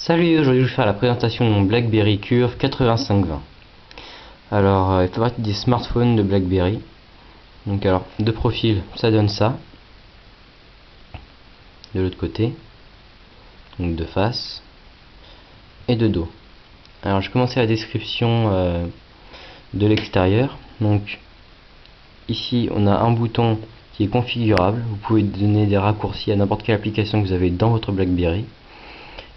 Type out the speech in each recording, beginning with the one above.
Salut, aujourd'hui je vais faire la présentation de mon BlackBerry Curve 8520. Alors, il fait partie des smartphones de BlackBerry. Donc alors, de profil, ça donne ça. De l'autre côté. Donc de face. Et de dos. Alors, je vais commencer la description de l'extérieur. Donc, ici, on a un bouton qui est configurable. Vous pouvez donner des raccourcis à n'importe quelle application que vous avez dans votre BlackBerry.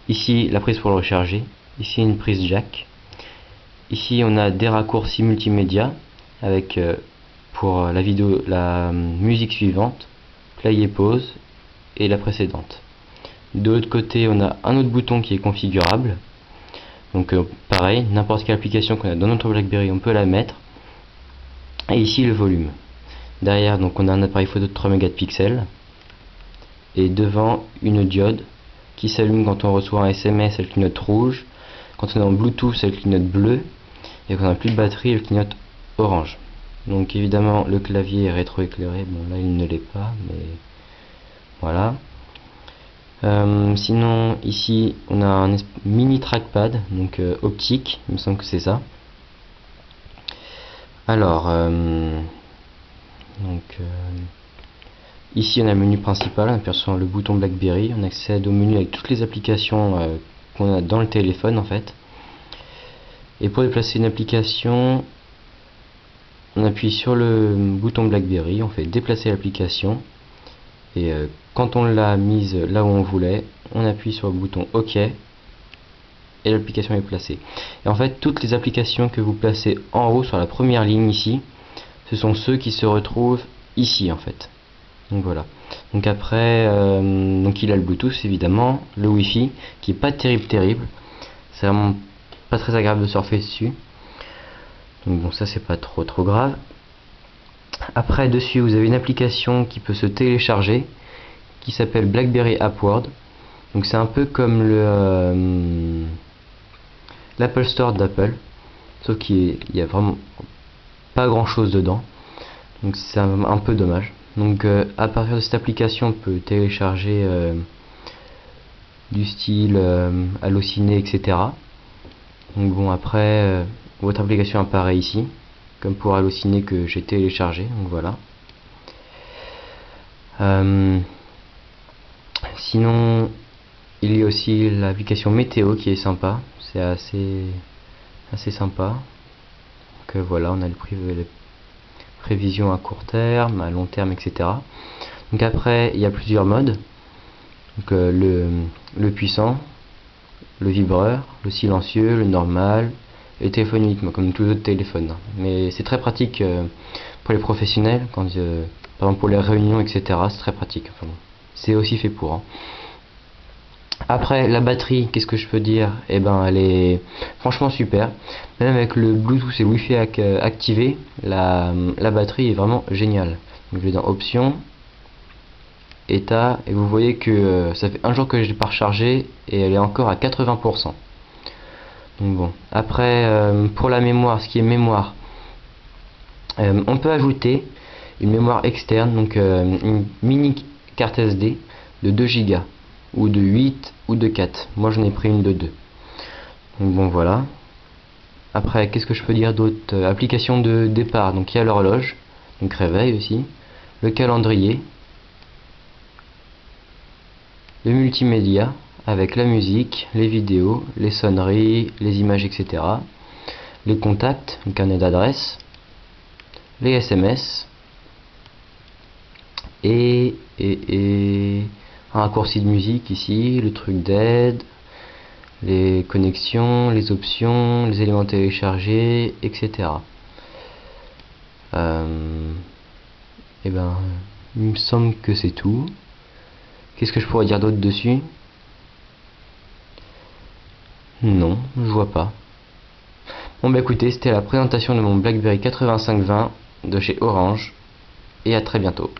Ici, la prise pour le recharger. Ici, une prise jack. Ici, on a des raccourcis multimédia avec pour la vidéo, la musique suivante, play et pause, et la précédente. De l'autre côté, on a un autre bouton qui est configurable. Donc pareil, n'importe quelle application qu'on a dans notre BlackBerry, on peut la mettre. Et ici, le volume. Derrière, donc on a un appareil photo de 3 mégapixels. Et devant, une diode qui s'allume quand on reçoit un SMS, elle clignote rouge. Quand on est en Bluetooth, elle clignote bleu. Et quand on n'a plus de batterie, elle clignote orange. Donc évidemment, le clavier est rétroéclairé. Bon, là, il ne l'est pas, mais voilà. Sinon, ici, on a un mini trackpad, donc optique, il me semble que c'est ça. Alors, ici, on a le menu principal, on appuie sur le bouton BlackBerry, on accède au menu avec toutes les applications qu'on a dans le téléphone, en fait. Et pour déplacer une application, on appuie sur le bouton BlackBerry, on fait déplacer l'application. Et quand on l'a mise là où on voulait, on appuie sur le bouton OK et l'application est placée. Et en fait, toutes les applications que vous placez en haut sur la première ligne ici, ce sont ceux qui se retrouvent ici en fait. Donc voilà. Donc après, donc il a le Bluetooth évidemment, le Wi-Fi qui est pas terrible. C'est vraiment pas très agréable de surfer dessus. Donc bon, ça c'est pas trop grave. Après, dessus, vous avez une application qui peut se télécharger, qui s'appelle BlackBerry AppWorld. Donc c'est un peu comme l'Apple Store d'Apple, sauf qu'il y a vraiment pas grand chose dedans. Donc c'est un peu dommage. Donc à partir de cette application, on peut télécharger du style Allociné, etc. Donc bon, après, votre application apparaît ici, comme pour Allociné que j'ai téléchargé. Donc voilà. Sinon, il y a aussi l'application météo qui est sympa, c'est assez sympa. Donc voilà, on a les prévisions à court terme, à long terme, etc. Donc après, il y a plusieurs modes. Donc le puissant, le vibreur, le silencieux, le normal, et le téléphone uniquement, comme tous les autres téléphones. Mais c'est très pratique pour les professionnels, quand, par exemple pour les réunions, etc. C'est très pratique. Enfin, bon, c'est aussi fait pour. Hein. Après, la batterie, qu'est-ce que je peux dire? Eh ben, elle est franchement super. Même avec le Bluetooth et le Wi-Fi activé, la batterie est vraiment géniale. Donc, je vais dans Options, État, et vous voyez que ça fait un jour que je l'ai pas rechargé et elle est encore à 80%. Donc bon. Après, pour la mémoire, ce qui est mémoire, on peut ajouter une mémoire externe, donc une mini carte SD de 2 Go. Ou de 8 ou de 4. Moi j'en ai pris une de 2. Donc bon voilà. Après qu'est-ce que je peux dire d'autre? Application de départ, donc il y a l'horloge, donc réveil aussi, le calendrier, le multimédia avec la musique, les vidéos, les sonneries, les images, etc. Les contacts, le carnet d'adresse, les SMS et un raccourci de musique ici, le truc d'aide, les connexions, les options, les éléments téléchargés, etc. Et ben, il me semble que c'est tout. Qu'est-ce que je pourrais dire d'autre dessus? Non, je vois pas. Bon bah écoutez, c'était la présentation de mon BlackBerry 8520 de chez Orange, et à très bientôt.